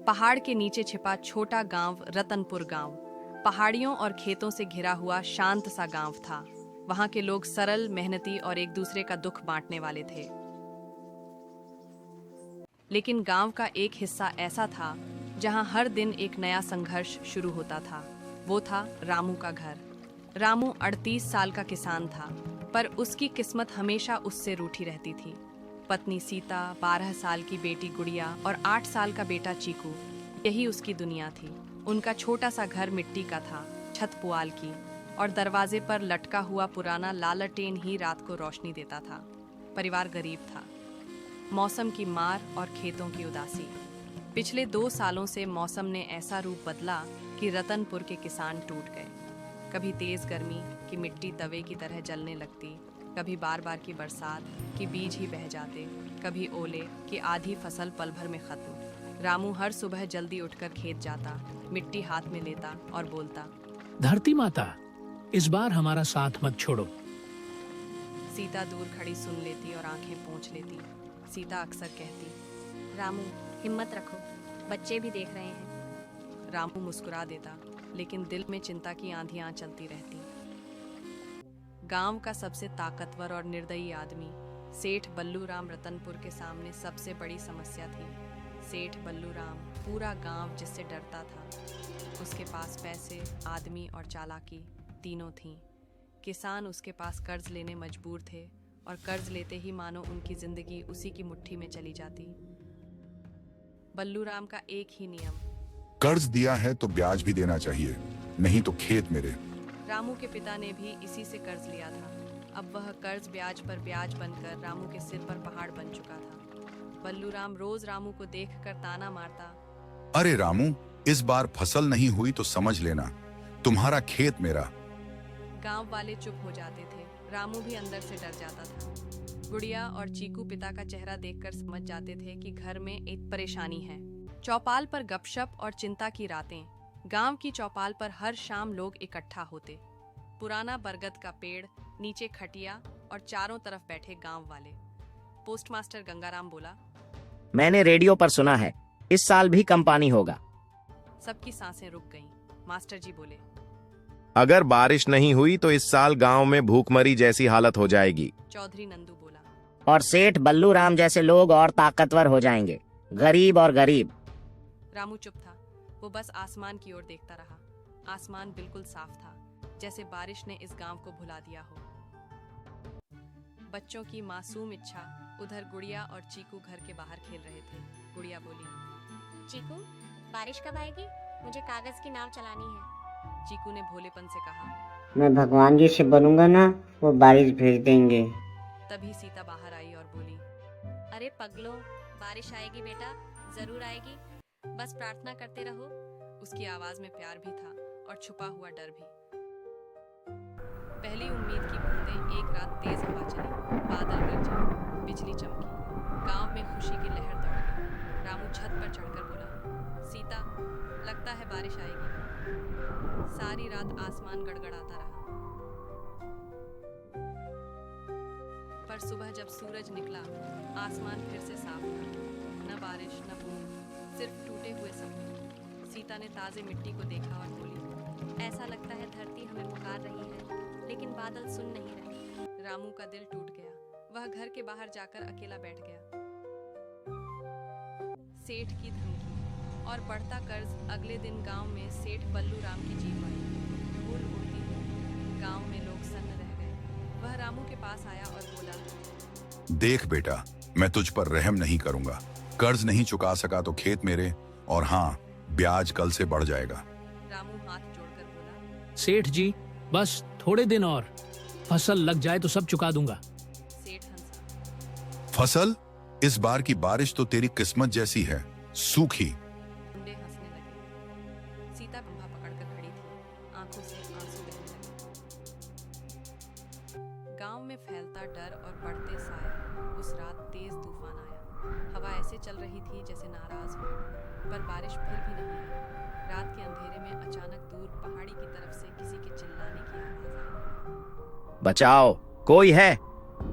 पहाड़ के नीचे छिपा छोटा गांव रतनपुर गांव पहाड़ियों और खेतों से घिरा हुआ शांत सा गांव था। वहां के लोग सरल, मेहनती और एक दूसरे का दुख बांटने वाले थे। लेकिन गांव का एक हिस्सा ऐसा था जहां हर दिन एक नया संघर्ष शुरू होता था। वो था रामू का घर। रामू 38 साल का किसान था, पर उसकी किस्मत हमेशा उससे रूठी रहती थी। पत्नी सीता, 12 साल की बेटी गुड़िया और 8 साल का बेटा चीकू, यही उसकी दुनिया थी। उनका छोटा सा घर मिट्टी का था, छत पुआल की, और दरवाजे पर लटका हुआ पुराना लालटेन ही रात को रोशनी देता था। परिवार गरीब था। मौसम की मार और खेतों की उदासी। पिछले 2 सालों से मौसम ने ऐसा रूप बदला कि रतनपुर के किसान टूट गए। कभी तेज गर्मी कि मिट्टी तवे की तरह जलने लगती, कभी बार बार की बरसात कि बीज ही बह जाते, कभी ओले कि आधी फसल पल भर में खत्म। रामू हर सुबह जल्दी उठकर खेत जाता, मिट्टी हाथ में लेता और बोलता, धरती माता, इस बार हमारा साथ मत छोड़ो। सीता दूर खड़ी सुन लेती और आंखें पोंछ लेती। सीता अक्सर कहती, रामू, हिम्मत रखो, बच्चे भी देख रहे हैं। रामू मुस्कुरा देता, लेकिन दिल में चिंता की आंधियां चलती रहती। गांव का सबसे ताकतवर और निर्दयी आदमी सेठ बल्लू राम रतनपुर के सामने सबसे बड़ी समस्या थी। सेठ बल्लू राम पूरा गांव जिससे डरता था। उसके पास पैसे, आदमी और चालाकी तीनों थीं। किसान उसके पास कर्ज लेने मजबूर थे, और कर्ज लेते ही मानो उनकी जिंदगी उसी की मुट्ठी में चली जाती। बल्लू राम का एक ही नियम, कर्ज दिया है तो ब्याज भी देना चाहिए, नहीं तो खेत मेरे। रामू के पिता ने भी इसी से कर्ज लिया था। अब वह कर्ज ब्याज पर ब्याज बनकर रामू के सिर पर पहाड़ बन चुका था। बल्लू राम रोज रामू को देखकर ताना मारता, अरे रामू, इस बार फसल नहीं हुई तो समझ लेना, तुम्हारा खेत मेरा। गांव वाले चुप हो जाते थे। रामू भी अंदर से डर जाता था। गुड़िया और चीकू पिता का चेहरा देखकर समझ जाते थे कि घर में एक परेशानी है। चौपाल पर गपशप और चिंता की रातें। गांव की चौपाल पर हर शाम लोग इकट्ठा होते। पुराना बरगद का पेड़, नीचे खटिया और चारों तरफ बैठे गांव वाले। पोस्टमास्टर गंगाराम बोला, मैंने रेडियो पर सुना है, इस साल भी कम पानी होगा। सबकी सांसें रुक गईं। मास्टर जी बोले, अगर बारिश नहीं हुई तो इस साल गांव में भूखमरी जैसी हालत हो जाएगी। चौधरी नंदू बोला, और सेठ बल्लू राम जैसे लोग और ताकतवर हो जाएंगे, गरीब और गरीब। रामू चुप था। वो बस आसमान की ओर देखता रहा। आसमान बिल्कुल साफ था, जैसे बारिश ने इस गांव को भुला दिया हो। बच्चों की मासूम इच्छा। उधर गुड़िया और चीकू घर के बाहर खेल रहे थे। गुड़िया बोली, चीकू, बारिश कब आएगी? मुझे कागज की नाव चलानी है। चीकू ने भोलेपन से कहा, मैं भगवान जी से बनूंगा ना, वो बारिश भेज देंगे। तभी सीता बाहर आई और बोली, अरे पगलो, बारिश आएगी बेटा, जरूर आएगी, बस प्रार्थना करते रहो। उसकी आवाज में प्यार भी था और छुपा हुआ डर भी। पहली उम्मीद की बूंदें। एक रात तेज हवा चली, बादल गरजे, बिजली चमकी, गांव में खुशी की लहर दौड़ गई। रामू छत पर चढ़कर बोला, सीता, लगता है बारिश आएगी। सारी रात आसमान गड़गड़ाता रहा, पर सुबह जब सूरज निकला, आसमान फिर से साफ था। न बारिश न बूंद, सिर्फ टूटे हुए सपने। सीता ने ताजे मिट्टी को देखा और बोली, ऐसा लगता है धरती हमें पुकार रही है, लेकिन बादल सुन नहीं रहे। रामू का दिल टूट गया। वह घर के बाहर जाकर अकेला बैठ गया। सेठ की धमकी और बढ़ता कर्ज। अगले दिन गांव में सेठ बल्लू राम की जीप आई। धूल उड़ती हुई। गांव में लोग सन्न रह गए। वह रामू के पास आया और बोला, देख बेटा, मैं तुझ पर रहम नहीं करूंगा। कर्ज नहीं चुका सका तो खेत मेरे, और हाँ, ब्याज कल से बढ़ जाएगा। रामू हाथ जोड़कर बोला, सेठ जी, बस थोड़े दिन और, फसल लग जाए तो सब चुका दूंगा। सेठ हंसा। फसल? इस बार की बारिश तो तेरी किस्मत जैसी है, सूखी। मुंडे हंसने लगे। सीता खंभा पकड़कर खड़ी थी, आंखों से आंसू बहने लगे। गांव में फैलता डर और बढ़ते साए। उस रात तेज तूफान आया। हवा ऐसे चल रही थी जैसे नाराज हो, पर बारिश फिर भी नहीं आई। रात के अंधेरे में अचानक दूर पहाड़ी की तरफ से किसी के चिल्लाने की आवाज आई, बचाओ, कोई है,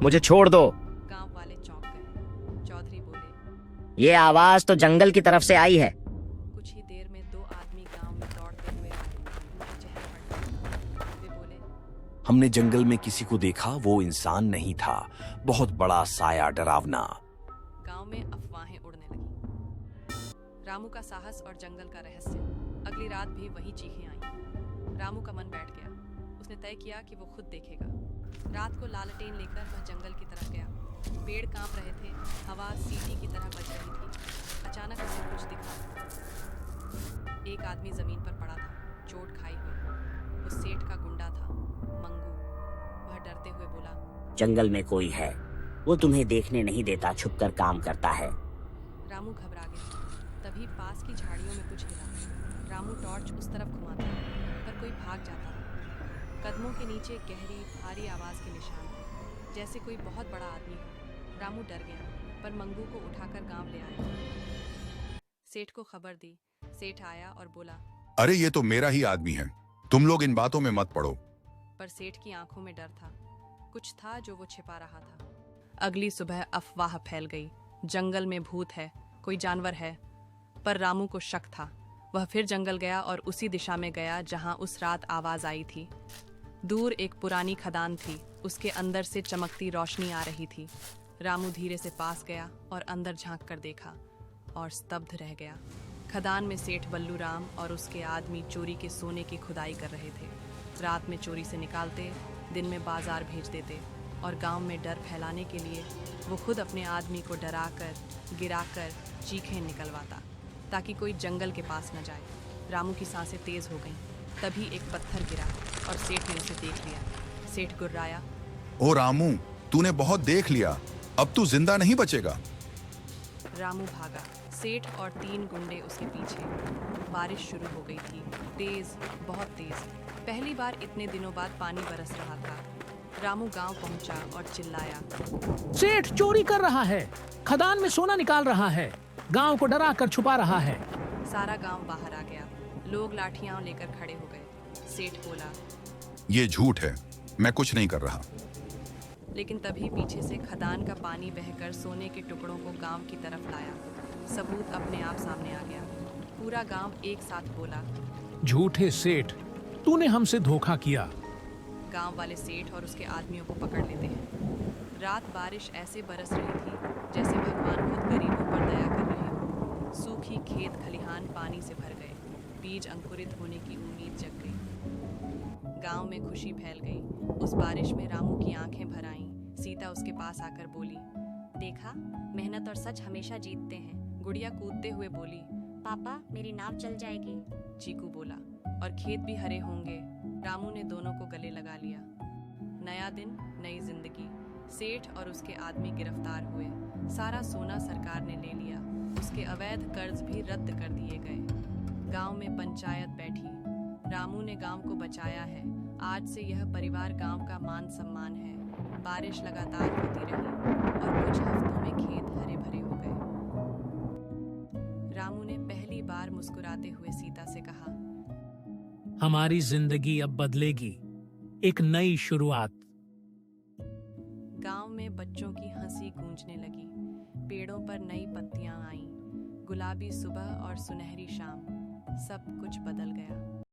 मुझे छोड़ दो। गांव वाले चौंक गए। चौधरी बोले, ये आवाज तो जंगल की तरफ से आई है। हमने जंगल में किसी को देखा, वो इंसान नहीं था, बहुत बड़ा साया, डरावना। गांव में अफवाहें उड़ने लगी। रामू का साहस और जंगल का रहस्य। अगली रात भी वही चीखें आईं। रामू का मन बैठ गया। उसने तय किया कि वो खुद देखेगा। रात को लालटेन लेकर वह जंगल की तरफ गया। पेड़ कांप रहे थे, हवा सीटी की तरह बज रही थी। अचानक उसे कुछ दिखा। एक आदमी जमीन पर पड़ा था, चोट खाई हुई। वो सेठ का गुंडा था, मंगू। वह डरते हुए बोला, जंगल में कोई है, वो तुम्हें देखने नहीं देता, छुपकर काम करता है। रामू घबरा गया। तभी पास की झाड़ियों में कुछ हिला। रामू टॉर्च उस तरफ घुमाता, पर कोई भाग जाता। कदमों के नीचे गहरी भारी आवाज के निशान थे, जैसे कोई बहुत बड़ा आदमी हो। रामू डर गया, पर मंगू को उठाकर गांव ले आया। सेठ को खबर दी। सेठ आया और बोला, अरे ये तो मेरा ही आदमी है, तुम लोग इन बातों में मत पड़ो। पर सेठ की आंखों में डर था। कुछ था जो वो छिपा रहा था। अगली सुबह अफवाह फैल गई, जंगल में भूत है, कोई जानवर है। पर रामू को शक था। वह फिर जंगल गया और उसी दिशा में गया जहां उस रात आवाज आई थी। दूर एक पुरानी खदान थी, उसके अंदर से चमकती रोशनी आ रही थी। रामू धीरे से पास गया और अंदर झांक कर देखा और स्तब्ध रह गया। खदान में सेठ बल्लू राम और उसके आदमी चोरी के सोने की खुदाई कर रहे थे। रात में चोरी से निकालते, दिन में बाजार भेज देते और गांव में डर फैलाने के लिए वो खुद अपने आदमी को डराकर, गिराकर चीखें निकलवाता ताकि कोई जंगल के पास न जाए। रामू की सांसें तेज हो गईं। तभी एक पत्थर गिरा और सेठ ने उसे देख लिया। सेठ गुर्राया, ओ रामू, तूने बहुत देख लिया, अब तू जिंदा नहीं बचेगा। रामू भागा। सेठ और 3 गुंडे उसके पीछे। बारिश शुरू हो गई थी, तेज, बहुत तेज। पहली बार इतने दिनों बाद पानी बरस रहा था। रामू गांव पहुंचा और चिल्लाया, सेठ चोरी कर रहा है, खदान में सोना निकाल रहा है, गांव को डरा कर छुपा रहा है। सारा गांव बाहर आ गया। लोग लाठियां लेकर खड़े हो गए। सेठ बोला, ये झूठ है, मैं कुछ नहीं कर रहा। लेकिन तभी पीछे से खदान का पानी बहकर सोने के टुकड़ों को गांव की तरफ लाया। सबूत अपने आप सामने आ गया। पूरा गांव एक साथ बोला, झूठे सेठ, तूने हमसे धोखा किया। गांव वाले सेठ और उसके आदमियों को पकड़ लेते हैं। रात बारिश ऐसे बरस रही थी जैसे भगवान खुद गरीबों पर दया कर रहे हो। सूखी खेत खलिहान पानी से भर गए। बीज अंकुरित होने की उम्मीद जग गई। गांव में खुशी फैल गई। उस बारिश में रामू की आंखें भर आईं। सीता उसके पास आकर बोली, देखा, मेहनत और सच हमेशा जीतते हैं। गुड़िया कूदते हुए बोली, पापा मेरी नाव चल जाएगी। चीकू बोला, और खेत भी हरे होंगे। रामू ने दोनों को गले लगा लिया। नया दिन, नई जिंदगी। सेठ और उसके आदमी गिरफ्तार हुए। सारा सोना सरकार ने ले लिया। उसके अवैध कर्ज भी रद्द कर दिए गए। गांव में पंचायत बैठी। रामू ने गांव को बचाया है। आज से यह परिवार गांव का मान सम्मान है। बारिश लगातार होती रही और कुछ हफ्तों में खेत हरे भरे हो गए। रामू ने पहली बार मुस्कुराते हुए सीता से कहा, हमारी जिंदगी अब बदलेगी, एक नई शुरुआत। गांव में बच्चों की हंसी गूंजने लगी। पेड़ों पर नई पत्तियां आईं। गुलाबी सुबह और सुनहरी शाम। सब कुछ बदल गया।